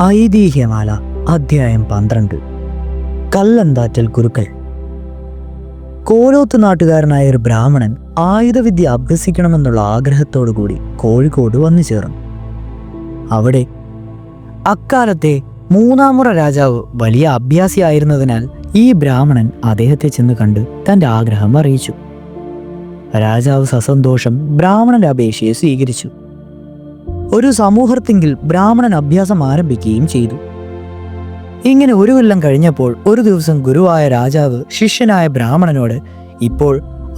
ഐതിഹ്യമാല അധ്യായം 12. കല്ലന്താറ്റൽ കുരുക്കൾ. കോലോത്ത് നാട്ടുകാരനായ ഒരു ബ്രാഹ്മണൻ ആയുധവിദ്യ അഭ്യസിക്കണമെന്നുള്ള ആഗ്രഹത്തോടുകൂടി കോഴിക്കോട് വന്നു ചേർന്നു. അവിടെ അക്കാലത്തെ 3-ാം മുറ രാജാവ് വലിയ അഭ്യാസിയായിരുന്നതിനാൽ ഈ ബ്രാഹ്മണൻ അദ്ദേഹത്തെ ചെന്ന് കണ്ട് തൻ്റെ ആഗ്രഹം അറിയിച്ചു. രാജാവ് സസന്തോഷം ബ്രാഹ്മണന്റെ അപേക്ഷയെ സ്വീകരിച്ചു. ഒരു സമൂഹത്തിങ്കിൽ ബ്രാഹ്മണൻ അഭ്യാസം ആരംഭിക്കുകയും ചെയ്തു. ഇങ്ങനെ 1 കൊല്ലം കഴിഞ്ഞപ്പോൾ ഒരു ദിവസം ഗുരുവായ രാജാവ് ശിഷ്യനായ ബ്രാഹ്മണനോട്, ഇപ്പോൾ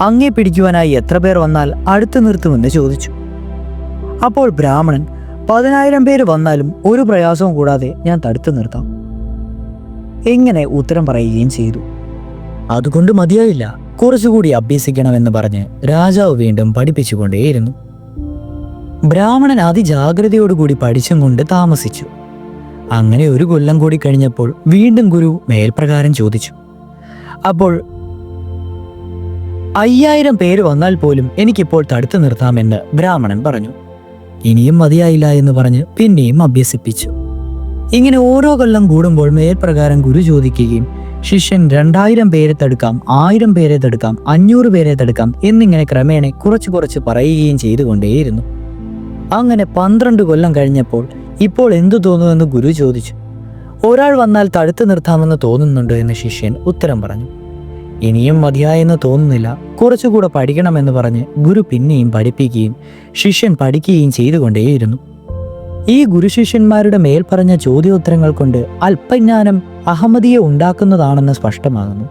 അങ്ങേ പിടിക്കുവാനായി എത്ര പേർ വന്നാൽ അടുത്തു നിർത്തുമെന്ന് ചോദിച്ചു. അപ്പോൾ ബ്രാഹ്മണൻ, 10,000 പേര് വന്നാലും ഒരു പ്രയാസവും കൂടാതെ ഞാൻ തടുത്തു നിർത്താം, ഇങ്ങനെ ഉത്തരം പറയുകയും ചെയ്തു. അതുകൊണ്ട് മതിയായില്ല, കുറച്ചുകൂടി അഭ്യസിക്കണമെന്ന് പറഞ്ഞ് രാജാവ് വീണ്ടും പഠിപ്പിച്ചുകൊണ്ടേയിരുന്നു. ബ്രാഹ്മണൻ അതിജാഗ്രതയോടുകൂടി പഠിച്ചും കൊണ്ട് താമസിച്ചു. അങ്ങനെ 1 കൊല്ലം കൂടി കഴിഞ്ഞപ്പോൾ വീണ്ടും ഗുരു മേൽപ്രകാരം ചോദിച്ചു. അപ്പോൾ 5,000 പേര് വന്നാൽ പോലും എനിക്കിപ്പോൾ തടുത്തു നിർത്താമെന്ന് ബ്രാഹ്മണൻ പറഞ്ഞു. ഇനിയും മതിയായില്ല എന്ന് പറഞ്ഞ് പിന്നെയും അഭ്യസിപ്പിച്ചു. ഇങ്ങനെ ഓരോ കൊല്ലം കൂടുമ്പോൾ മേൽപ്രകാരം ഗുരു ചോദിക്കുകയും ശിഷ്യൻ 2,000 പേരെ തടുക്കാം, 1,000 പേരെ തടുക്കാം, 500 പേരെ തടുക്കാം എന്നിങ്ങനെ ക്രമേണ കുറച്ച് പറയുകയും ചെയ്തുകൊണ്ടേയിരുന്നു. അങ്ങനെ 12 കൊല്ലം കഴിഞ്ഞപ്പോൾ ഇപ്പോൾ എന്തു തോന്നുമെന്ന് ഗുരു ചോദിച്ചു. ഒരാൾ വന്നാൽ തടുത്തു നിർത്താമെന്ന് തോന്നുന്നുണ്ട് എന്ന് ശിഷ്യൻ ഉത്തരം പറഞ്ഞു. ഇനിയും മതിയായെന്ന് തോന്നുന്നില്ല, കുറച്ചുകൂടെ പഠിക്കണമെന്ന് പറഞ്ഞ് ഗുരു പിന്നെയും പഠിപ്പിക്കുകയും ശിഷ്യൻ പഠിക്കുകയും ചെയ്തുകൊണ്ടേയിരുന്നു. ഈ ഗുരുശിഷ്യന്മാരുടെ മേൽ പറഞ്ഞ ചോദ്യോത്തരങ്ങൾ കൊണ്ട് അല്പജ്ഞാനം അഹമ്മദിയെ ഉണ്ടാക്കുന്നതാണെന്ന് സ്പഷ്ടമാകുന്നു.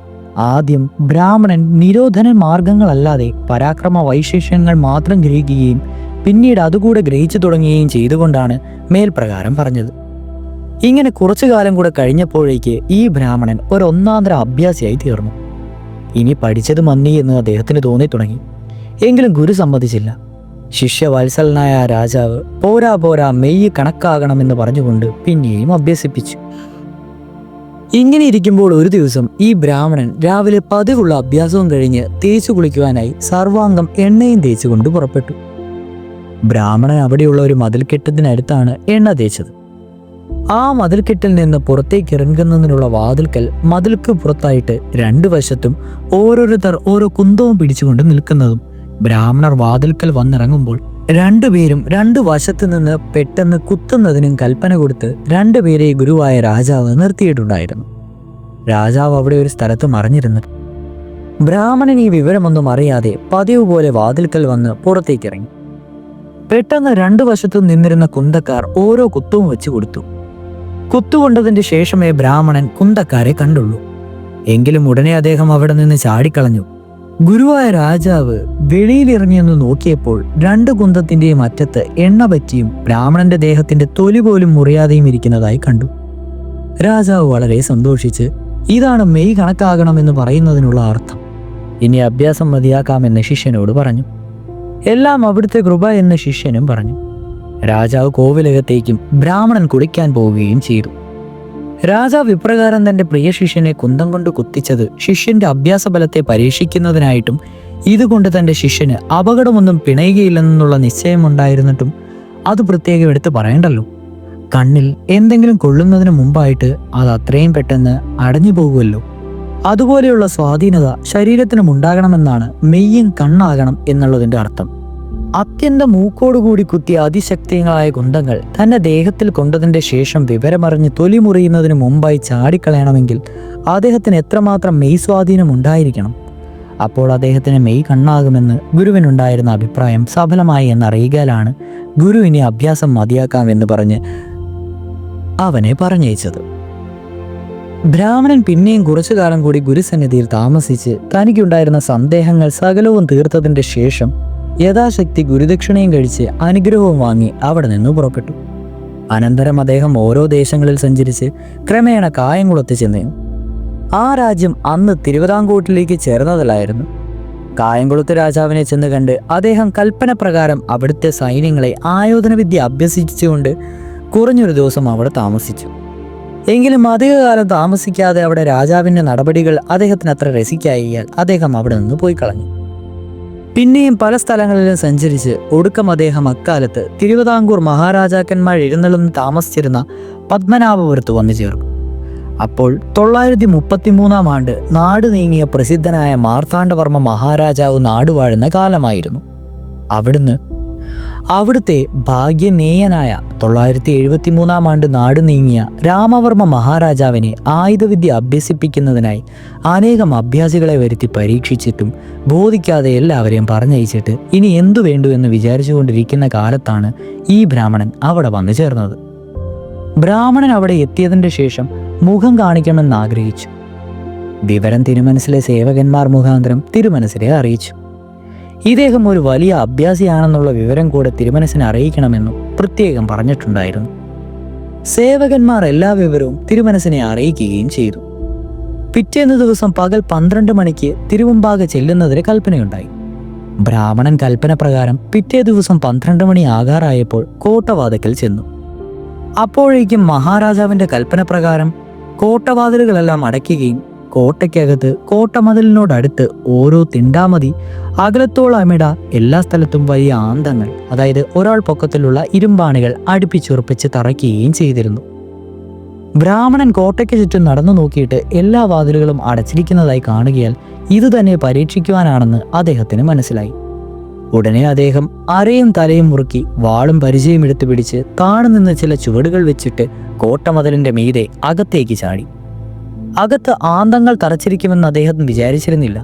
ആദ്യം ബ്രാഹ്മണൻ നിരോധന മാർഗങ്ങളല്ലാതെ പരാക്രമ വൈശിഷ്ട്യങ്ങൾ മാത്രം ഗ്രഹിക്കുകയും പിന്നീട് അതുകൂടെ ഗ്രഹിച്ചു തുടങ്ങുകയും ചെയ്തുകൊണ്ടാണ് മേൽപ്രകാരം പറഞ്ഞത്. ഇങ്ങനെ കുറച്ചു കാലം കൂടെ കഴിഞ്ഞപ്പോഴേക്ക് ഈ ബ്രാഹ്മണൻ ഒരു ഒന്നാന്തര അഭ്യാസിയായി തീർന്നു. ഇനി പഠിച്ചത് മന്നി എന്ന് അദ്ദേഹത്തിന് തോന്നി തുടങ്ങി. എങ്കിലും ഗുരു സമ്മതിച്ചില്ല. ശിഷ്യവത്സലനായ രാജാവ് പോരാ മെയ്യ് കണക്കാകണമെന്ന് പറഞ്ഞുകൊണ്ട് പിന്നെയും അഭ്യസിപ്പിച്ചു. ഇങ്ങനെ ഇരിക്കുമ്പോൾ ഒരു ദിവസം ഈ ബ്രാഹ്മണൻ രാവിലെ പതിവുള്ള അഭ്യാസവും കഴിഞ്ഞ് തേച്ചു കുളിക്കുവാനായി സർവാംഗം എണ്ണയും തേച്ചുകൊണ്ട് പുറപ്പെട്ടു. ബ്രാഹ്മണൻ അവിടെയുള്ള ഒരു മതിൽക്കെട്ടത്തിനടുത്താണ് എണ്ണ തേച്ചത്. ആ മതിൽക്കെട്ടിൽ നിന്ന് പുറത്തേക്ക് ഇറങ്ങുന്നതിനുള്ള വാതിൽക്കൽ മതിൽക്ക് പുറത്തായിട്ട് 2 വശത്തും ഓരോരുത്തർ ഓരോ കുന്തവും പിടിച്ചുകൊണ്ട് നിൽക്കുന്നതും ബ്രാഹ്മണർ വാതിൽക്കൽ വന്നിറങ്ങുമ്പോൾ 2 പേരും 2 വശത്തു നിന്ന് പെട്ടെന്ന് കുത്തുന്നതിനും കൽപ്പന കൊടുത്ത് 2 പേരെ ഗുരുവായ രാജാവ് നിർത്തിയിട്ടുണ്ടായിരുന്നു. രാജാവ് അവിടെ ഒരു സ്ഥലത്ത് മറിഞ്ഞിരുന്നു. ബ്രാഹ്മണൻ ഈ വിവരമൊന്നും അറിയാതെ പതിവ് പോലെ വാതിൽക്കൽ വന്ന് പുറത്തേക്കിറങ്ങി. പെട്ടെന്ന് 2 വശത്തും നിന്നിരുന്ന കുന്തക്കാർ ഓരോ കുത്തവും വെച്ച് കൊടുത്തു. കുത്തുകൊണ്ടതിന്റെ ശേഷമേ ബ്രാഹ്മണൻ കുന്തക്കാരെ കണ്ടുള്ളൂ. എങ്കിലും ഉടനെ അദ്ദേഹം അവിടെ നിന്ന് ചാടിക്കളഞ്ഞു. ഗുരുവായ രാജാവ് വെളിയിലിറങ്ങിയെന്ന് നോക്കിയപ്പോൾ 2 കുന്തത്തിന്റെയും അറ്റത്ത് എണ്ണ പറ്റിയും ബ്രാഹ്മണന്റെ ദേഹത്തിന്റെ തൊലി പോലും മുറിയാതെയും ഇരിക്കുന്നതായി കണ്ടു. രാജാവ് വളരെ സന്തോഷിച്ച്, ഇതാണ് മെയ് കണക്കാകണമെന്ന് പറയുന്നതിനുള്ള അർത്ഥം, ഇനി അഭ്യാസം മതിയാക്കാമെന്ന് ശിഷ്യനോട് പറഞ്ഞു. എല്ലാം അവിടുത്തെ കൃപ എന്ന് ശിഷ്യനും പറഞ്ഞു. രാജാവ് കോവിലകത്തേക്കും ബ്രാഹ്മണൻ കുളിക്കാൻ പോവുകയും ചെയ്തു. രാജാവ് ഇപ്രകാരം തന്റെ പ്രിയ ശിഷ്യനെ കുന്തം കൊണ്ട് കുത്തിച്ചത് ശിഷ്യന്റെ അഭ്യാസബലത്തെ പരീക്ഷിക്കുന്നതിനായിട്ടും ഇതുകൊണ്ട് തന്റെ ശിഷ്യന് അപകടമൊന്നും പിണയുകയില്ലെന്നുള്ള നിശ്ചയമുണ്ടായിരുന്നിട്ടും അത് പ്രത്യേകം എടുത്ത് പറയണ്ടല്ലോ. കണ്ണിൽ എന്തെങ്കിലും കൊള്ളുന്നതിന് മുമ്പായിട്ട് അത് അത്രയും പെട്ടെന്ന് അടഞ്ഞു പോകുമല്ലോ. അതുപോലെയുള്ള സ്വാധീനത ശരീരത്തിനും ഉണ്ടാകണമെന്നാണ് മെയ്യും കണ്ണാകണം എന്നുള്ളതിന്റെ അർത്ഥം. അത്യന്തം മൂക്കോടുകൂടി കുത്തിയ അതിശക്തികളായ കുന്തങ്ങൾ തന്റെ ദേഹത്തിൽ കൊണ്ടതിന്റെ ശേഷം വിവരമറിഞ്ഞ് തൊലി മുറിയുന്നതിന് മുമ്പായി ചാടിക്കളയണമെങ്കിൽ അദ്ദേഹത്തിന് എത്രമാത്രം മെയ് സ്വാധീനം ഉണ്ടായിരിക്കണം. അപ്പോൾ അദ്ദേഹത്തിന് മെയ് കണ്ണാകുമെന്ന് ഗുരുവിനുണ്ടായിരുന്ന അഭിപ്രായം സഫലമായി എന്നറിയുകയിലാണ് ഗുരു ഇനി അഭ്യാസം മതിയാക്കാമെന്ന് പറഞ്ഞ് അവനെ പറഞ്ഞയച്ചത്. ബ്രാഹ്മണൻ പിന്നെയും കുറച്ചു കാലം കൂടി ഗുരുസന്നിധിയിൽ താമസിച്ച് തനിക്കുണ്ടായിരുന്ന സന്ദേഹങ്ങൾ സകലവും തീർത്തതിന്റെ ശേഷം യഥാശക്തി ഗുരുദക്ഷിണയും കഴിച്ച് അനുഗ്രഹവും വാങ്ങി അവിടെ നിന്ന് പുറപ്പെട്ടു. അനന്തരം അദ്ദേഹം ഓരോ ദേശങ്ങളിൽ സഞ്ചരിച്ച് ക്രമേണ കായംകുളത്ത് ചെന്നു. ആ രാജ്യം അന്ന് തിരുവിതാംകൂറിലേക്ക് ചേർന്നതല്ലായിരുന്നു. കായംകുളത്ത് രാജാവിനെ ചെന്ന് കണ്ട് അദ്ദേഹം കൽപ്പന പ്രകാരം അവിടുത്തെ സൈന്യങ്ങളെ ആയോധനവിദ്യ അഭ്യസിച്ചുകൊണ്ട് കുറഞ്ഞൊരു ദിവസം അവിടെ താമസിച്ചു. എങ്കിലും അധികകാലം താമസിക്കാതെ അവിടെ രാജാവിൻ്റെ നടപടികൾ അദ്ദേഹത്തിന് അത്ര രസിക്കായിയാൽ അദ്ദേഹം അവിടെ നിന്ന് പോയി കളഞ്ഞു. പിന്നെയും പല സ്ഥലങ്ങളിലും സഞ്ചരിച്ച് ഒടുക്കം അദ്ദേഹം അക്കാലത്ത് തിരുവിതാംകൂർ മഹാരാജാക്കന്മാർ എഴുന്നള്ളുന്ന താമസിച്ചിരുന്ന പത്മനാഭപുരത്ത് വന്നു ചേർന്നു. അപ്പോൾ 933 ആണ്ട് നാട് നീങ്ങിയ പ്രസിദ്ധനായ മാർത്താണ്ഡവർമ്മ മഹാരാജാവ് നാടുവാഴുന്ന കാലമായിരുന്നു. അവിടുത്തെ ഭാഗ്യനേയനായ 973 ആണ്ട് നാട് നീങ്ങിയ രാമവർമ്മ മഹാരാജാവിനെ ആയുധവിദ്യ അഭ്യസിപ്പിക്കുന്നതിനായി അനേകം അഭ്യാസികളെ വരുത്തി പരീക്ഷിച്ചിട്ടും ബോധിക്കാതെ എല്ലാവരെയും പറഞ്ഞയച്ചിട്ട് ഇനി എന്തു വേണ്ടു എന്ന് വിചാരിച്ചുകൊണ്ടിരിക്കുന്ന കാലത്താണ് ഈ ബ്രാഹ്മണൻ അവിടെ വന്നു ചേർന്നത്. ബ്രാഹ്മണൻ അവിടെ എത്തിയതിൻ്റെ ശേഷം മുഖം കാണിക്കണമെന്ന് ആഗ്രഹിച്ചു. വിവരം തിരുമനസിലെ സേവകന്മാർ മുഖാന്തരം തിരുമനസിനെ അറിയിച്ചു. ഇദ്ദേഹം ഒരു വലിയ അഭ്യാസിയാണെന്നുള്ള വിവരം കൂടെ തിരുമനസിനെ അറിയിക്കണമെന്നും പ്രത്യേകം പറഞ്ഞിട്ടുണ്ടായിരുന്നു. സേവകന്മാർ എല്ലാ വിവരവും തിരുമനസിനെ അറിയിക്കുകയും ചെയ്തു. പിറ്റേന്ന് ദിവസം പകൽ 12 മണിക്ക് തിരുമുമ്പാകെ ചെല്ലുന്നതിന് കൽപ്പനയുണ്ടായി. ബ്രാഹ്മണൻ കൽപ്പന പ്രകാരം പിറ്റേ ദിവസം 12 മണി ആകാറായപ്പോൾ കോട്ടവാതിക്കൽ ചെന്നു. അപ്പോഴേക്കും മഹാരാജാവിന്റെ കൽപ്പന പ്രകാരം കോട്ടവാതിലുകളെല്ലാം അടയ്ക്കുകയും കോട്ടയ്ക്കകത്ത് കോട്ടമതിലിനോടടുത്ത് ഓരോ തിണ്ടാമതി അകലത്തോളമിട എല്ലാ സ്ഥലത്തും വലിയ ആന്തങ്ങൾ, അതായത് ഒരാൾ പൊക്കത്തിലുള്ള ഇരുമ്പാണികൾ അടുപ്പിച്ചുറപ്പിച്ച് തറയ്ക്കുകയും ചെയ്തിരുന്നു. ബ്രാഹ്മണൻ കോട്ടയ്ക്ക് ചുറ്റും നടന്നു നോക്കിയിട്ട് എല്ലാ വാതിലുകളും അടച്ചിരിക്കുന്നതായി കാണുകയാൽ ഇതുതന്നെ പരീക്ഷിക്കുവാനാണെന്ന് അദ്ദേഹത്തിന് മനസ്സിലായി. ഉടനെ അദ്ദേഹം അരയും തലയും മുറുക്കി വാളും പരിചയം എടുത്തു പിടിച്ച് താണു നിന്ന് ചില ചുവടുകൾ വെച്ചിട്ട് കോട്ടമതിലിന്റെ മീതെ അകത്തേക്ക് ചാടി. അകത്ത് ആന്തങ്ങൾ തറച്ചിരിക്കുമെന്ന് അദ്ദേഹം വിചാരിച്ചിരുന്നില്ല.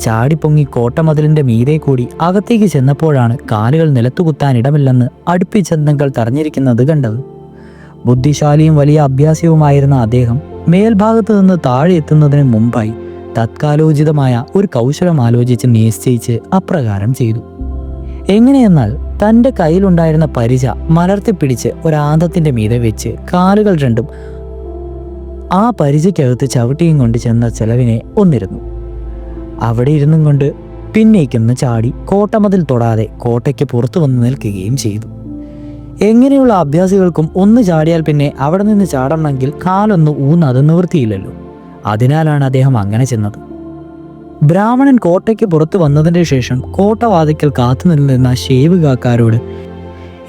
ചാടിപ്പൊങ്ങി കോട്ടമതിലിന്റെ മീതെ കൂടി അകത്തേക്ക് ചെന്നപ്പോഴാണ് കാലുകൾ നിലത്തുകുത്താൻ ഇടമില്ലെന്ന് അടുപ്പിച്ചന്തങ്ങൾ തറഞ്ഞിരിക്കുന്നത് കണ്ടത്. ബുദ്ധിശാലിയും വലിയ അഭ്യാസിയുമായിരുന്ന അദ്ദേഹം മേൽഭാഗത്ത് നിന്ന് താഴെ എത്തുന്നതിന് മുമ്പായി തത്കാലോചിതമായ ഒരു കൗശലം ആലോചിച്ച് നിശ്ചയിച്ച് അപ്രകാരം ചെയ്തു. എങ്ങനെയെന്നാൽ തൻ്റെ കയ്യിലുണ്ടായിരുന്ന പരിച മലർത്തിപ്പിടിച്ച് ഒരാന്തത്തിന്റെ മീതെ വെച്ച് കാലുകൾ രണ്ടും ആ പരിചയ്ക്കകത്ത് ചവിട്ടിയും കൊണ്ട് ചെന്ന ചെലവിനെ ഒന്നിരുന്നു. അവിടെ ഇരുന്നും കൊണ്ട് പിന്നേക്കൊന്ന് ചാടി കോട്ടമതിൽ തൊടാതെ കോട്ടയ്ക്ക് പുറത്തു വന്ന് നിൽക്കുകയും ചെയ്തു. എങ്ങനെയുള്ള അഭ്യാസികൾക്കും ഒന്ന് ചാടിയാൽ പിന്നെ അവിടെ നിന്ന് ചാടണമെങ്കിൽ കാലൊന്ന് ഊന്നത് നിവൃത്തിയില്ലല്ലോ. അതിനാലാണ് അദ്ദേഹം അങ്ങനെ ചെന്നത്. ബ്രാഹ്മണൻ കോട്ടയ്ക്ക് പുറത്തു വന്നതിന് ശേഷം കോട്ടവാതിക്കൽ കാത്തു നിന്നിരുന്ന ഷേവുകാക്കാരോട്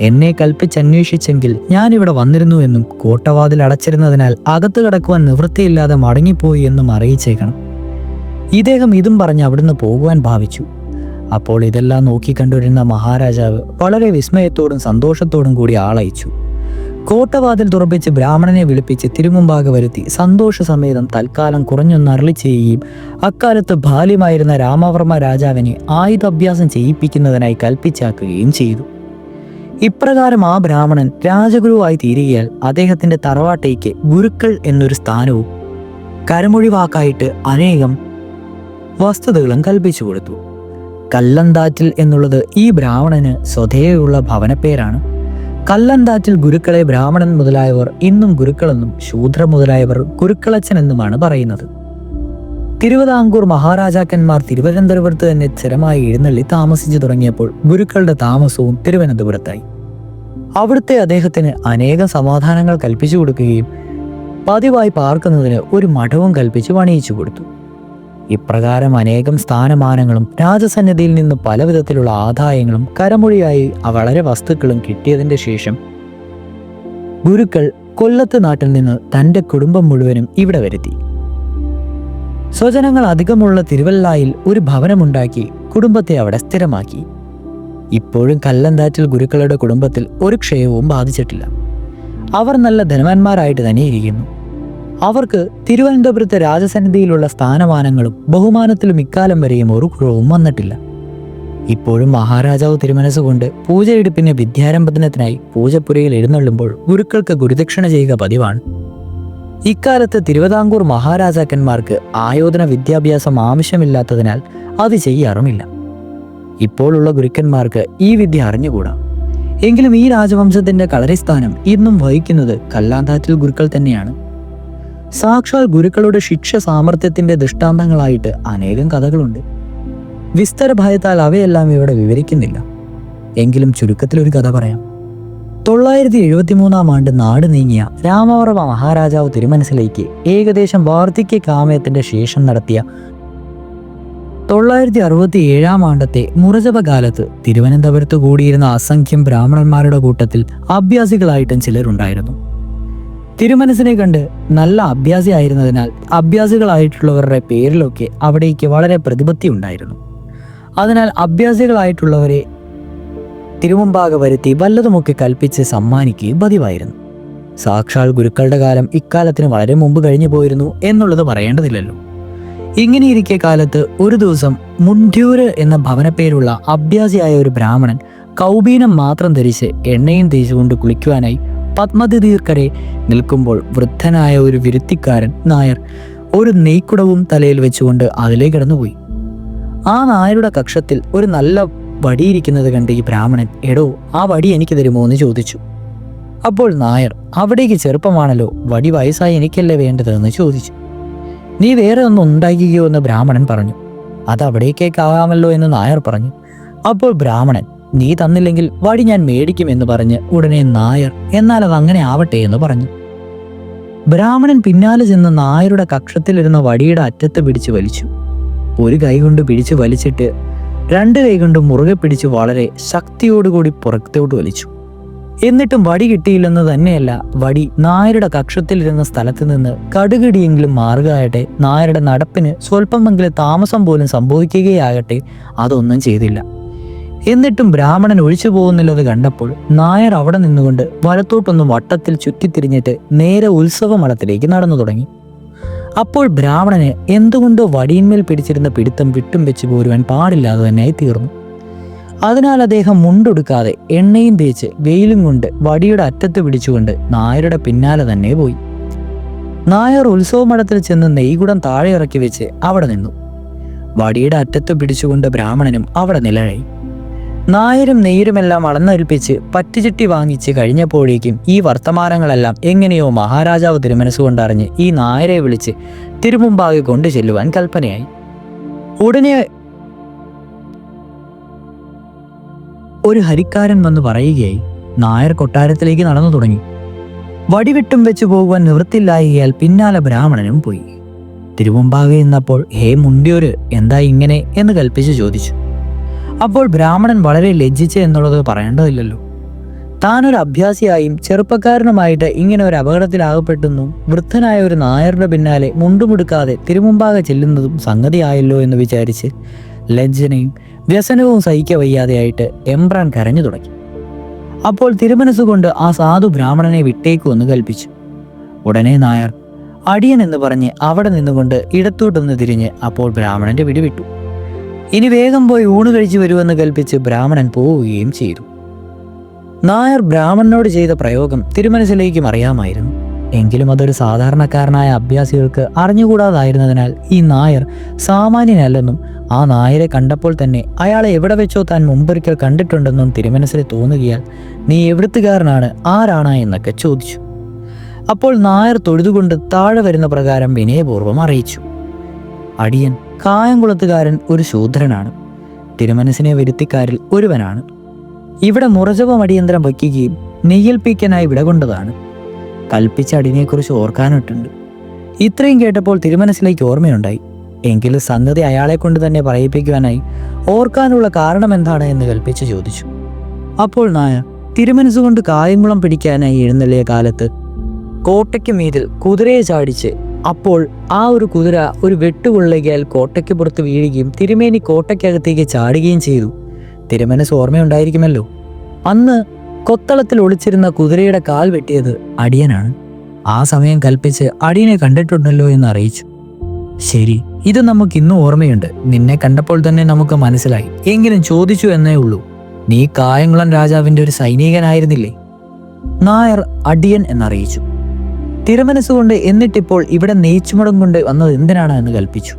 എന്നെ കൽപ്പിച്ചന്വേഷിച്ചെങ്കിൽ ഞാനിവിടെ വന്നിരുന്നു എന്നും കോട്ടവാതിൽ അടച്ചിരുന്നതിനാൽ അകത്ത് കടക്കുവാൻ നിവൃത്തിയില്ലാതെ മടങ്ങിപ്പോയി എന്നും അറിയിച്ചേക്കണം. ഇദ്ദേഹം ഇതും പറഞ്ഞ് അവിടുന്ന് പോകുവാൻ ഭാവിച്ചു. അപ്പോൾ ഇതെല്ലാം നോക്കിക്കണ്ടുവരുന്ന മഹാരാജാവ് വളരെ വിസ്മയത്തോടും സന്തോഷത്തോടും കൂടി ആളയച്ചു. കോട്ടവാതിൽ തുറപ്പിച്ച് ബ്രാഹ്മണനെ വിളിപ്പിച്ച് തിരുമുമ്പാകെ വരുത്തി സന്തോഷസമേതം തൽക്കാലം കുറഞ്ഞൊന്ന് അരുളി ചെയ്യുകയും അക്കാലത്ത് ബാല്യമായിരുന്ന രാമവർമ്മ രാജാവിനെ ആയുധാഭ്യാസം ചെയ്യിപ്പിക്കുന്നതിനായി കൽപ്പിച്ചാക്കുകയും ചെയ്തു. ഇപ്രകാരം ആ ബ്രാഹ്മണൻ രാജഗുരുവായി തീരുകയാൽ അദ്ദേഹത്തിന്റെ തറവാട്ടേക്ക് ഗുരുക്കൾ എന്നൊരു സ്ഥാനവും കരമൊഴി വാക്കായിട്ട് അനേകം വസ്തുതകളും കൽപ്പിച്ചു കൊടുത്തു. കല്ലന്താറ്റിൽ എന്നുള്ളത് ഈ ബ്രാഹ്മണന് സ്വധേയുള്ള ഭവനപ്പേരാണ്. കല്ലന്താറ്റിൽ ഗുരുക്കളെ ബ്രാഹ്മണൻ മുതലായവർ ഇന്നും ഗുരുക്കളെന്നും ശൂദ്ര മുതലായവർ ഗുരുക്കളച്ചൻ എന്നുമാണ് പറയുന്നത്. തിരുവിതാംകൂർ മഹാരാജാക്കന്മാർ തിരുവനന്തപുരത്ത് തന്നെ സ്ഥിരമായി എഴുന്നള്ളി താമസിച്ചു തുടങ്ങിയപ്പോൾ ഗുരുക്കളുടെ താമസവും തിരുവനന്തപുരത്തായി. അവിടുത്തെ അദ്ദേഹത്തിന് അനേകം സമാധാനങ്ങൾ കൽപ്പിച്ചു കൊടുക്കുകയും പതിവായി പാർക്കുന്നതിന് ഒരു മഠവും കൽപ്പിച്ച് പണിയിച്ചു കൊടുത്തു. ഇപ്രകാരം അനേകം സ്ഥാനമാനങ്ങളും രാജസന്നിധിയിൽ നിന്ന് പലവിധത്തിലുള്ള ആദായങ്ങളും കരമൊഴിയായി വളരെ വസ്തുക്കളും കിട്ടിയതിൻ്റെ ശേഷം ഗുരുക്കൾ കൊല്ലത്ത് നാട്ടിൽ നിന്ന് തൻ്റെ കുടുംബം മുഴുവനും ഇവിടെ വരുത്തി. സ്വജനങ്ങൾ അധികമുള്ള തിരുവല്ലായിൽ ഒരു ഭവനമുണ്ടാക്കി കുടുംബത്തെ അവിടെ സ്ഥിരമാക്കി. ഇപ്പോഴും കല്ലന്താറ്റിൽ ഗുരുക്കളുടെ കുടുംബത്തിൽ ഒരു ക്ഷയവും ബാധിച്ചിട്ടില്ല. അവർ നല്ല ധനവാന്മാരായിട്ട് തന്നെ ഇരിക്കുന്നു. അവർക്ക് തിരുവനന്തപുരത്തെ രാജസന്നിധിയിലുള്ള സ്ഥാനമാനങ്ങളും ബഹുമാനത്തിലും ഇക്കാലം വരെയും ഒരു കുറവും വന്നിട്ടില്ല. ഇപ്പോഴും മഹാരാജാവ് തിരുമനസ്സുകൊണ്ട് പൂജയെടുപ്പിന് വിദ്യാരംഭത്തിനായി പൂജപ്പുരയിൽ എഴുന്നള്ളുമ്പോൾ ഗുരുക്കൾക്ക് ഗുരുദക്ഷിണ ചെയ്യുക പതിവാണ്. ഇക്കാലത്ത് തിരുവിതാംകൂർ മഹാരാജാക്കന്മാർക്ക് ആയോധന വിദ്യാഭ്യാസം ആവശ്യമില്ലാത്തതിനാൽ അത് ചെയ്യാറുമില്ല. ഇപ്പോഴുള്ള ഗുരുക്കന്മാർക്ക് ഈ വിദ്യ അറിഞ്ഞുകൂടാ. എങ്കിലും ഈ രാജവംശത്തിന്റെ കളരിസ്ഥാനം ഇന്നും വഹിക്കുന്നത് കല്ലാന്താറ്റിൽ ഗുരുക്കൾ തന്നെയാണ്. സാക്ഷാൽ ഗുരുക്കളുടെ ശിക്ഷ സാമർത്ഥ്യത്തിന്റെ ദൃഷ്ടാന്തങ്ങളായിട്ട് അനേകം കഥകളുണ്ട്. വിസ്തര ഭയത്താൽ അവയെല്ലാം ഇവിടെ വിവരിക്കുന്നില്ല. എങ്കിലും ചുരുക്കത്തിലൊരു കഥ പറയാം. 973 ആണ്ട് നാട് നീങ്ങിയ രാമവർമ്മ മഹാരാജാവ് തിരുമനസിലേക്ക് ഏകദേശം വാർദ്ധക്യ കാമയത്തിന്റെ ശേഷം നടത്തിയ 967 ആണ്ടത്തെ മുറജപകാലത്ത് തിരുവനന്തപുരത്ത് കൂടിയിരുന്ന അസംഖ്യം ബ്രാഹ്മണന്മാരുടെ കൂട്ടത്തിൽ അഭ്യാസികളായിട്ടും ചിലരുണ്ടായിരുന്നു. തിരുമനസിനെ കണ്ട് നല്ല അഭ്യാസിയായിരുന്നതിനാൽ അഭ്യാസികളായിട്ടുള്ളവരുടെ പേരിലൊക്കെ അവിടേക്ക് വളരെ പ്രതിപത്തി ഉണ്ടായിരുന്നു. അതിനാൽ അഭ്യാസികളായിട്ടുള്ളവരെ തിരുമുമ്പാകെ വരുത്തി വല്ലതുമൊക്കെ കൽപ്പിച്ച് സമ്മാനിക്കുകയും പതിവായിരുന്നു. സാക്ഷാൽ ഗുരുക്കളുടെ കാലം ഇക്കാലത്തിന് വളരെ മുമ്പ് കഴിഞ്ഞു പോയിരുന്നു എന്നുള്ളത് പറയേണ്ടതില്ലല്ലോ. ഇങ്ങനെയിരിക്കെ കാലത്ത് ഒരു ദിവസം മുണ്ട്യൂര് എന്ന ഭവനപ്പേരുള്ള അഭ്യാസിയായ ഒരു ബ്രാഹ്മണൻ കൗബീനം മാത്രം ധരിച്ച് എണ്ണയും തേച്ചുകൊണ്ട് കുളിക്കുവാനായി പത്മതീർക്കരെ നിൽക്കുമ്പോൾ വൃദ്ധനായ ഒരു വിരുത്തിക്കാരൻ നായർ ഒരു നെയ്ക്കുടവും തലയിൽ വെച്ചുകൊണ്ട് അതിലേക്ക് കടന്നുപോയി. ആ നായരുടെ കക്ഷത്തിൽ ഒരു നല്ല വടിയിരിക്കുന്നത് കണ്ട് ഈ ബ്രാഹ്മണൻ, എടോ, ആ വടി എനിക്ക് തരുമോ എന്ന് ചോദിച്ചു. അപ്പോൾ നായർ, അവിടേക്ക് ചെറുപ്പമാണല്ലോ, വടി വയസ്സായി എനിക്കല്ലേ വേണ്ടതെന്ന് ചോദിച്ചു. നീ വേറെ ഒന്നും ഉണ്ടാക്കിയോ എന്ന് ബ്രാഹ്മണൻ പറഞ്ഞു. അത് അവിടേക്കേക്കാവാമല്ലോ എന്ന് നായർ പറഞ്ഞു. അപ്പോൾ ബ്രാഹ്മണൻ, നീ തന്നില്ലെങ്കിൽ വടി ഞാൻ മേടിക്കുമെന്ന് പറഞ്ഞ് ഉടനെ നായർ, എന്നാൽ അത് അങ്ങനെ ആവട്ടെ എന്ന് പറഞ്ഞു. ബ്രാഹ്മണൻ പിന്നാലെ ചെന്ന് നായരുടെ കക്ഷത്തിലിരുന്ന വടിയുടെ അറ്റത്ത് പിടിച്ചു വലിച്ചു. ഒരു കൈ കൊണ്ട് പിടിച്ചു വലിച്ചിട്ട് 2 കൈ കൊണ്ട് മുറുകെ പിടിച്ച് വളരെ ശക്തിയോടുകൂടി പുറത്തോട്ട് വലിച്ചു. എന്നിട്ടും വടി കിട്ടിയില്ലെന്ന് തന്നെയല്ല, വടി നായരുടെ കക്ഷത്തിലിരുന്ന സ്ഥലത്ത് നിന്ന് കടുകിടിയെങ്കിലും മാറുകയാകട്ടെ, നായരുടെ നടപ്പിന് സ്വല്പമെങ്കിലും താമസം പോലും സംഭവിക്കുകയാകട്ടെ, അതൊന്നും ചെയ്തില്ല. എന്നിട്ടും ബ്രാഹ്മണൻ ഒഴിച്ചു പോകുന്നില്ലത് കണ്ടപ്പോൾ നായർ അവിടെ നിന്നുകൊണ്ട് വലത്തോട്ടൊന്നും വട്ടത്തിൽ ചുറ്റിത്തിരിഞ്ഞിട്ട് നേരെ ഉത്സവമഠത്തിലേക്ക് നടന്നു തുടങ്ങി. അപ്പോൾ ബ്രാഹ്മണന് എന്തുകൊണ്ടോ വടിയിന്മേൽ പിടിച്ചിരുന്ന പിടുത്തം വിട്ടും വെച്ച് പോരുവാൻ പാടില്ലാതെ തന്നെയായി തീർന്നു. അതിനാൽ അദ്ദേഹം മുണ്ടൊടുക്കാതെ എണ്ണയും തേച്ച് വെയിലും കൊണ്ട് വടിയുടെ അറ്റത്ത് പിടിച്ചുകൊണ്ട് നായരുടെ പിന്നാലെ തന്നെ പോയി. നായർ ഉത്സവമഠത്തിൽ ചെന്ന് നെയ്കുടം താഴെ ഇറക്കി വെച്ച് അവിടെ നിന്നു. വടിയുടെ അറ്റത്ത് പിടിച്ചുകൊണ്ട് ബ്രാഹ്മണനും അവിടെ നിലഴി. നായരും നെയ്യരുമെല്ലാം അളന്നരിപ്പിച്ച് പറ്റുചിട്ടി വാങ്ങിച്ച് കഴിഞ്ഞപ്പോഴേക്കും ഈ വർത്തമാനങ്ങളെല്ലാം എങ്ങനെയോ മഹാരാജാവ് തിരുമനസ്സുകൊണ്ടറിഞ്ഞ് ഈ നായരെ വിളിച്ച് തിരുമുമ്പാകെ കൊണ്ടു ചെല്ലുവാൻ കൽപ്പനയായി. ഉടനെ ഒരു ഹരിക്കാരൻ വന്ന് പറയുകയായി, നായർ കൊട്ടാരത്തിലേക്ക് നടന്നു തുടങ്ങി. വടിവിട്ടും വെച്ച് പോകുവാൻ നിവൃത്തില്ലായകയാൽ പിന്നാലെ ബ്രാഹ്മണനും പോയി. തിരുമുമ്പാകെ നിന്നപ്പോൾ, ഹേ മുണ്ട്യൂര്, എന്താ ഇങ്ങനെ എന്ന് കൽപ്പിച്ച് ചോദിച്ചു. അപ്പോൾ ബ്രാഹ്മണൻ വളരെ ലജ്ജിച്ച് എന്നുള്ളത് പറയേണ്ടതില്ലല്ലോ. താനൊരു അഭ്യാസിയായും ചെറുപ്പക്കാരനുമായിട്ട് ഇങ്ങനെ ഒരു അപകടത്തിലാകപ്പെട്ടെന്നും വൃദ്ധനായ ഒരു നായരുടെ പിന്നാലെ മുണ്ടുമുടുക്കാതെ തിരുമുമ്പാകെ ചെല്ലുന്നതും സംഗതിയായല്ലോ എന്ന് വിചാരിച്ച് ലജ്ജനയും വ്യസനവും സഹിക്ക വയ്യാതെയായിട്ട് എംബ്രാൻ കരഞ്ഞു തുടങ്ങി. അപ്പോൾ തിരുമനസ്സുകൊണ്ട് ആ സാധു ബ്രാഹ്മണനെ വിട്ടേക്കുമെന്ന് കൽപ്പിച്ചു. ഉടനെ നായർ അടിയൻ എന്ന് പറഞ്ഞ് അവിടെ നിന്നുകൊണ്ട് ഇടത്തോട്ടൊന്ന് തിരിഞ്ഞ് അപ്പോൾ ബ്രാഹ്മണന്റെ പിടിവിട്ടു. ഇനി വേഗം പോയി ഊണ് കഴിച്ചു വരുമെന്ന് കൽപ്പിച്ച് ബ്രാഹ്മണൻ പോവുകയും ചെയ്തു. നായർ ബ്രാഹ്മണനോട് ചെയ്ത പ്രയോഗം തിരുമനസ്സിലേക്കും അറിയാമായിരുന്നു. എങ്കിലും അതൊരു സാധാരണക്കാരനായ അഭ്യാസികൾക്ക് അറിഞ്ഞുകൂടാതായിരുന്നതിനാൽ ഈ നായർ സാമാന്യനല്ലെന്നും ആ നായരെ കണ്ടപ്പോൾ തന്നെ അയാളെ എവിടെ വെച്ചോ താൻ മുമ്പൊരിക്കൽ കണ്ടിട്ടുണ്ടെന്നും തിരുമനസ്സിൽ തോന്നുകയാൽ നീ എവിടുത്തുകാരനാണ്, ആരാണ് എന്നൊക്കെ ചോദിച്ചു. അപ്പോൾ നായർ തൊഴുതുകൊണ്ട് താഴെ വരുന്ന പ്രകാരം വിനയപൂർവ്വം അറിയിച്ചു, അടിയൻ കായംകുളത്തുകാരൻ ഒരു ശൂദ്രനാണ്, തിരുമനസ്സിനെ വരുത്തിക്കാരിൽ ഒരുവനാണ്. ഇവിടെ മുറജപം അടിയന്തരം വയ്ക്കുകയും നെയ്യൽപ്പിക്കാനായി വിടകൊണ്ടതാണ്. കൽപ്പിച്ച അടിനെക്കുറിച്ച് ഓർക്കാനിട്ടുണ്ട്. ഇത്രയും കേട്ടപ്പോൾ തിരുമനസ്സിലേക്ക് ഓർമ്മയുണ്ടായി. എങ്കിലും സംഗതി അയാളെ കൊണ്ട് തന്നെ പറയിപ്പിക്കുവാനായി ഓർക്കാനുള്ള കാരണം എന്താണ് എന്ന് കൽപ്പിച്ച് ചോദിച്ചു. അപ്പോൾ നായർ തിരുമനസ്സുകൊണ്ട് കായംകുളം പിടിക്കാനായി എഴുന്നള്ളിയ കാലത്ത് കോട്ടയ്ക്ക് മീതിൽ കുതിരയെ ചാടിച്ച് അപ്പോൾ ആ ഒരു കുതിര ഒരു വെട്ടുകൊള്ളുകയാൽ കോട്ടയ്ക്ക് പുറത്ത് വീഴുകയും തിരുമേനി കോട്ടയ്ക്കകത്തേക്ക് ചാടുകയും ചെയ്തു. തിരുമനസ് ഓർമ്മയുണ്ടായിരിക്കുമല്ലോ. അന്ന് കൊത്തളത്തിൽ ഒളിച്ചിരുന്ന കുതിരയുടെ കാൽ വെട്ടിയത് അടിയനാണ്. ആ സമയം കൽപ്പിച്ച് അടിയനെ കണ്ടിട്ടുണ്ടല്ലോ എന്ന് അറിയിച്ചു. ശരി, ഇത് നമുക്ക് ഇന്നും ഓർമ്മയുണ്ട്. നിന്നെ കണ്ടപ്പോൾ തന്നെ നമുക്ക് മനസ്സിലായി. എങ്കിലും ചോദിച്ചു എന്നേ ഉള്ളൂ, നീ കായംകുളം രാജാവിന്റെ ഒരു സൈനികനായിരുന്നില്ലേ? നായർ അടിയൻ എന്നറിയിച്ചു. തിരുമനസ്സുകൊണ്ട് എന്നിട്ടിപ്പോൾ ഇവിടെ നെയ്ച്ചുമുടം കൊണ്ട് വന്നത് എന്തിനാണ് എന്ന് കൽപ്പിച്ചു.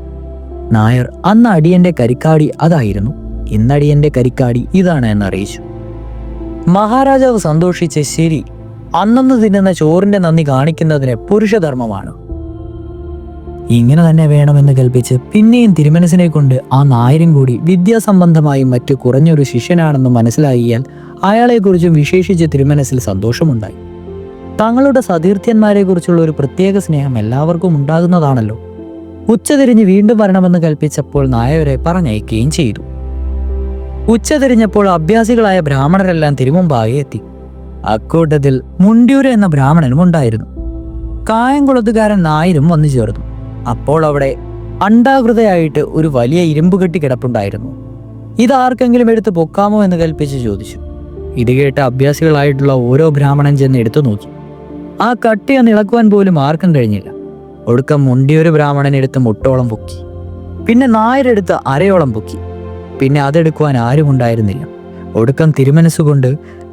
നായർ അന്ന് അടിയന്റെ കരിക്കാടി അതായിരുന്നു, ഇന്നടിയന്റെ കരിക്കാടി ഇതാണ് എന്നറിയിച്ചു. മഹാരാജാവ് സന്തോഷിച്ച്, ശരി, അന്നന്ന് തിന്നുന്ന ചോറിന്റെ നന്ദി കാണിക്കുന്നതിന് പുരുഷധർമ്മമാണ്, ഇങ്ങനെ തന്നെ വേണമെന്ന് കൽപ്പിച്ച് പിന്നെയും തിരുമനസിനെ കൊണ്ട് ആ നായരും കൂടി വിദ്യാസംബന്ധമായും മറ്റു കുറഞ്ഞൊരു ശിഷ്യനാണെന്ന് മനസ്സിലാക്കിയാൽ അയാളെക്കുറിച്ചും വിശേഷിച്ച് തിരുമനസിൽ സന്തോഷമുണ്ടായി. തങ്ങളുടെ സതീർത്ഥ്യന്മാരെ കുറിച്ചുള്ള ഒരു പ്രത്യേക സ്നേഹം എല്ലാവർക്കും ഉണ്ടാകുന്നതാണല്ലോ. ഉച്ചതിരിഞ്ഞ് വീണ്ടും വരണമെന്ന് കൽപ്പിച്ചപ്പോൾ നായരെ പറഞ്ഞയക്കുകയും ചെയ്തു. ഉച്ചതിരിഞ്ഞപ്പോൾ അഭ്യാസികളായ ബ്രാഹ്മണരെല്ലാം തിരുമുമ്പാകെ എത്തി. അക്കൂട്ടത്തിൽ മുണ്ടിയൂര് എന്ന ബ്രാഹ്മണനും ഉണ്ടായിരുന്നു. കായംകുളത്തുകാരൻ നായരും വന്നു ചേർന്നു. അപ്പോൾ അവിടെ അണ്ഡാകൃതയായിട്ട് ഒരു വലിയ ഇരുമ്പ് കെട്ടി കിടപ്പുണ്ടായിരുന്നു. ഇതാർക്കെങ്കിലും എടുത്ത് പൊക്കാമോ എന്ന് കൽപ്പിച്ച് ചോദിച്ചു. ഇത് കേട്ട് അഭ്യാസികളായിട്ടുള്ള ഓരോ ബ്രാഹ്മണൻ ചെന്ന് എടുത്തു നോക്കി. ആ കട്ടിയൊന്ന് ഇളക്കുവാൻ പോലും ആർക്കും കഴിഞ്ഞില്ല. ഒടുക്കം മുണ്ടിയൊരു ബ്രാഹ്മണൻ എടുത്ത് മുട്ടോളം പൊക്കി. പിന്നെ നായരെടുത്ത് അരയോളം പൊക്കി. പിന്നെ അതെടുക്കുവാൻ ആരും ഉണ്ടായിരുന്നില്ല. ഒടുക്കം തിരുമനസ്സുകൊണ്ട്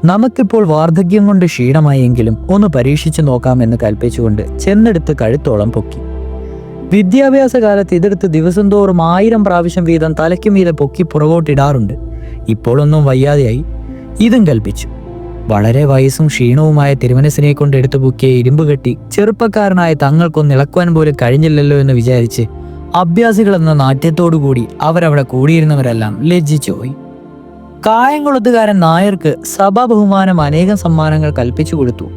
നമുക്കിപ്പോൾ വാർദ്ധക്യം കൊണ്ട് ക്ഷീണമായെങ്കിലും ഒന്ന് പരീക്ഷിച്ചു നോക്കാമെന്ന് കൽപ്പിച്ചുകൊണ്ട് ചെന്നെടുത്ത് കഴുത്തോളം പൊക്കി. വിദ്യാഭ്യാസ കാലത്ത് ഇതെടുത്ത് ദിവസം തോറും 1000 പ്രാവശ്യം വീതം തലയ്ക്ക് മീതെ പൊക്കി പുറകോട്ടിടാറുണ്ട്. ഇപ്പോഴൊന്നും വയ്യാതെയായി. ഇതും കൽപ്പിച്ചു. വളരെ വയസ്സും ക്ഷീണവുമായ തിരുമനസിനെ കൊണ്ട് എടുത്തു പൊക്കിയ ഇരുമ്പ് കെട്ടി ചെറുപ്പക്കാരനായ തങ്ങൾക്കൊന്ന് ഇളക്കുവാൻ പോലും കഴിഞ്ഞില്ലല്ലോ എന്ന് വിചാരിച്ച് അഭ്യാസികളെന്ന നാട്യത്തോടുകൂടി അവരവിടെ കൂടിയിരുന്നവരെല്ലാം ലജ്ജിച്ചുപോയി. കായംകുളത്തുകാരൻ നായർക്ക് സഭാ ബഹുമാനം അനേകം സമ്മാനങ്ങൾ കൽപ്പിച്ചു കൊടുത്തു.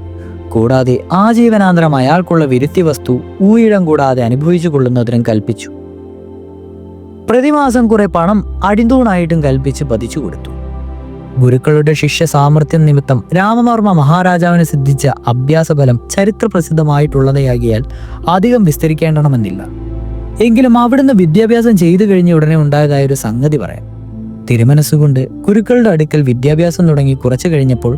കൂടാതെ ആജീവനാന്തരം അയാൾക്കുള്ള വിരുത്തി വസ്തു ഊയിടം കൂടാതെ അനുഭവിച്ചു കൊള്ളുന്നതിനും കൽപ്പിച്ചു. പ്രതിമാസം കുറെ പണം അടിന്തൂണായിട്ടും കൽപ്പിച്ച് പതിച്ചു കൊടുത്തു. ഗുരുക്കളുടെ ശിഷ്യ സാമർഥ്യം നിമിത്തം രാമവർമ്മ മഹാരാജാവിന് സിദ്ധിച്ച അഭ്യാസഫലം ചരിത്ര പ്രസിദ്ധമായിട്ടുള്ളതാകിയാൽ അധികം വിസ്തരിക്കേണ്ടണമെന്നില്ല. എങ്കിലും അവിടുന്ന് വിദ്യാഭ്യാസം ചെയ്തു കഴിഞ്ഞ ഉടനെ ഉണ്ടായതായ ഒരു സംഗതി പറയാം. തിരുമനസ്സുകൊണ്ട് ഗുരുക്കളുടെ അടുക്കൽ വിദ്യാഭ്യാസം തുടങ്ങി കുറച്ചു കഴിഞ്ഞപ്പോൾ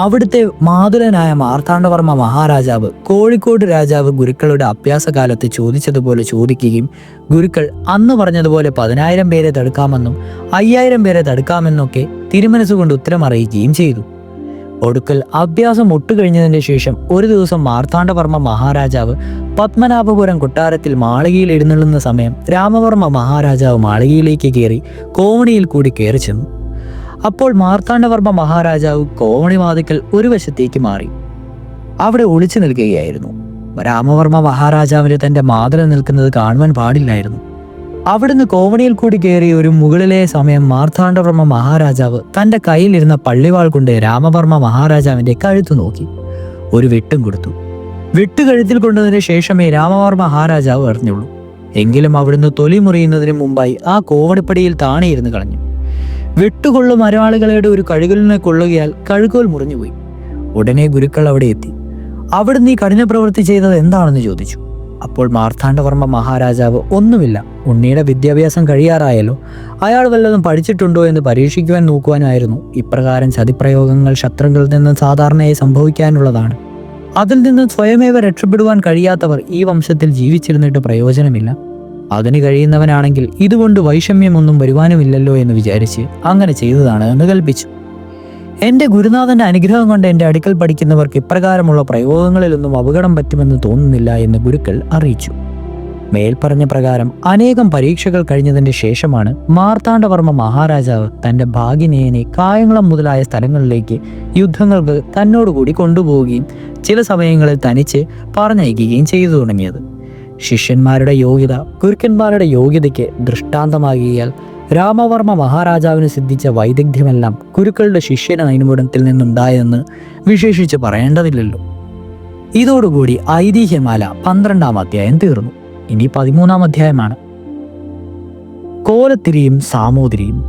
അവിടുത്തെ മാതുലനായ മാർത്താണ്ഡവർമ്മ മഹാരാജാവ് കോഴിക്കോട് രാജാവ് ഗുരുക്കളുടെ അഭ്യാസകാലത്ത് ചോദിച്ചതുപോലെ ചോദിക്കുകയും ഗുരുക്കൾ അന്ന് പറഞ്ഞതുപോലെ 10,000 പേരെ തടുക്കാമെന്നും 5,000 പേരെ തടുക്കാമെന്നൊക്കെ തിരുമനസ്സുകൊണ്ട് ഉത്തരം അറിയിക്കുകയും ചെയ്തു. ഒടുക്കൽ അഭ്യാസം ഒട്ടുകഴിഞ്ഞതിന് ശേഷം ഒരു ദിവസം മാർത്താണ്ഡവർമ്മ മഹാരാജാവ് പത്മനാഭപുരം കൊട്ടാരത്തിൽ മാളികയിൽ എഴുന്നള്ളുന്ന സമയം രാമവർമ്മ മഹാരാജാവ് മാളികയിലേക്ക് കയറി കോവണിയിൽ കൂടി കയറി ചെന്നു. അപ്പോൾ മാർത്താണ്ഡവർമ്മ മഹാരാജാവ് കോവണി വാതിക്കൽ ഒരു വശത്തേക്ക് മാറി അവിടെ ഒളിച്ചു നിൽക്കുകയായിരുന്നു. രാമവർമ്മ മഹാരാജാവിന് തന്റെ മാതൃ നിൽക്കുന്നത് കാണുവാൻ പാടില്ലായിരുന്നു. അവിടുന്ന് കോവണിയിൽ കൂടി കയറി ഒരു മുകളിലെ സമയം മാർത്താണ്ഡവർമ്മ മഹാരാജാവ് തന്റെ കയ്യിലിരുന്ന പള്ളിവാൾ കൊണ്ട് രാമവർമ്മ മഹാരാജാവിന്റെ കഴുത്തു നോക്കി ഒരു വെട്ടും കൊടുത്തു. വെട്ടുകഴുത്തിൽ കൊണ്ടതിന് ശേഷമേ രാമവർമ്മ മഹാരാജാവ് അറിഞ്ഞുള്ളൂ. എങ്കിലും അവിടുന്ന് തൊലി മുറിയുന്നതിന് മുമ്പായി ആ കോവണിപ്പടിയിൽ താണേയിരുന്ന് കളഞ്ഞു. വെട്ടുകൊള്ളും മരവാളികളുടെ ഒരു കഴുകലിനെ കൊള്ളുകയാൽ കഴുകോൽ മുറിഞ്ഞുപോയി. ഉടനെ ഗുരുക്കൾ അവിടെ എത്തി. അവിടുന്ന് ഈ കഠിന പ്രവൃത്തി ചെയ്തത് എന്താണെന്ന് ചോദിച്ചു. അപ്പോൾ മാർത്താണ്ഡവർമ്മ മഹാരാജാവ് ഒന്നുമില്ല, ഉണ്ണിയുടെ വിദ്യാഭ്യാസം കഴിയാറായല്ലോ, അയാൾ വല്ലതും പഠിച്ചിട്ടുണ്ടോ എന്ന് പരീക്ഷിക്കുവാൻ നോക്കുവാനായിരുന്നു. ഇപ്രകാരം ചതിപ്രയോഗങ്ങൾ ശത്രുക്കളിൽ നിന്ന് സാധാരണയായി സംഭവിക്കാനുള്ളതാണ്. അതിൽ നിന്ന് സ്വയമേവ രക്ഷപ്പെടുവാൻ കഴിയാത്തവർ ഈ വംശത്തിൽ ജീവിച്ചിരുന്നിട്ട് പ്രയോജനമില്ല. അതിന് കഴിയുന്നവനാണെങ്കിൽ ഇതുകൊണ്ട് വൈഷമ്യമൊന്നും വരുവാനുമില്ലല്ലോ എന്ന് വിചാരിച്ച് അങ്ങനെ ചെയ്തതാണ് എന്ന് കൽപ്പിച്ചു. എൻ്റെ ഗുരുനാഥന്റെ അനുഗ്രഹം കൊണ്ട് എൻ്റെ അടുക്കൽ പഠിക്കുന്നവർക്ക് ഇപ്രകാരമുള്ള പ്രയോഗങ്ങളിലൊന്നും അപകടം പറ്റുമെന്ന് തോന്നുന്നില്ല എന്ന് ഗുരുക്കൾ അറിയിച്ചു. മേൽപ്പറഞ്ഞ പ്രകാരം അനേകം പരീക്ഷകൾ കഴിഞ്ഞതിന്റെ ശേഷമാണ് മാർത്താണ്ഡവർമ്മ മഹാരാജാവ് തൻ്റെ ഭാഗിനേയനെ കായംകുളം മുതലായ സ്ഥലങ്ങളിലേക്ക് യുദ്ധങ്ങൾക്ക് തന്നോടുകൂടി കൊണ്ടുപോവുകയും ചില സമയങ്ങളിൽ തനിച്ച് പറഞ്ഞയക്കുകയും ചെയ്തു തുടങ്ങിയത്. ശിഷ്യന്മാരുടെ യോഗ്യത ഗുരുക്കന്മാരുടെ യോഗ്യതയ്ക്ക് ദൃഷ്ടാന്തമാകിയാൽ രാമവർമ്മ മഹാരാജാവിന് സിദ്ധിച്ച വൈദഗ്ധ്യമെല്ലാം ഗുരുക്കളുടെ ശിഷ്യന നൈനുമുടത്തിൽ നിന്നുണ്ടായെന്ന് വിശേഷിച്ച് പറയേണ്ടതില്ലല്ലോ. ഇതോടുകൂടി ഐതിഹ്യമാല 12-ാം അധ്യായം തീർന്നു. ഇനി 13-ാം അധ്യായമാണ്. കോലത്തിരിയും സാമൂതിരിയും.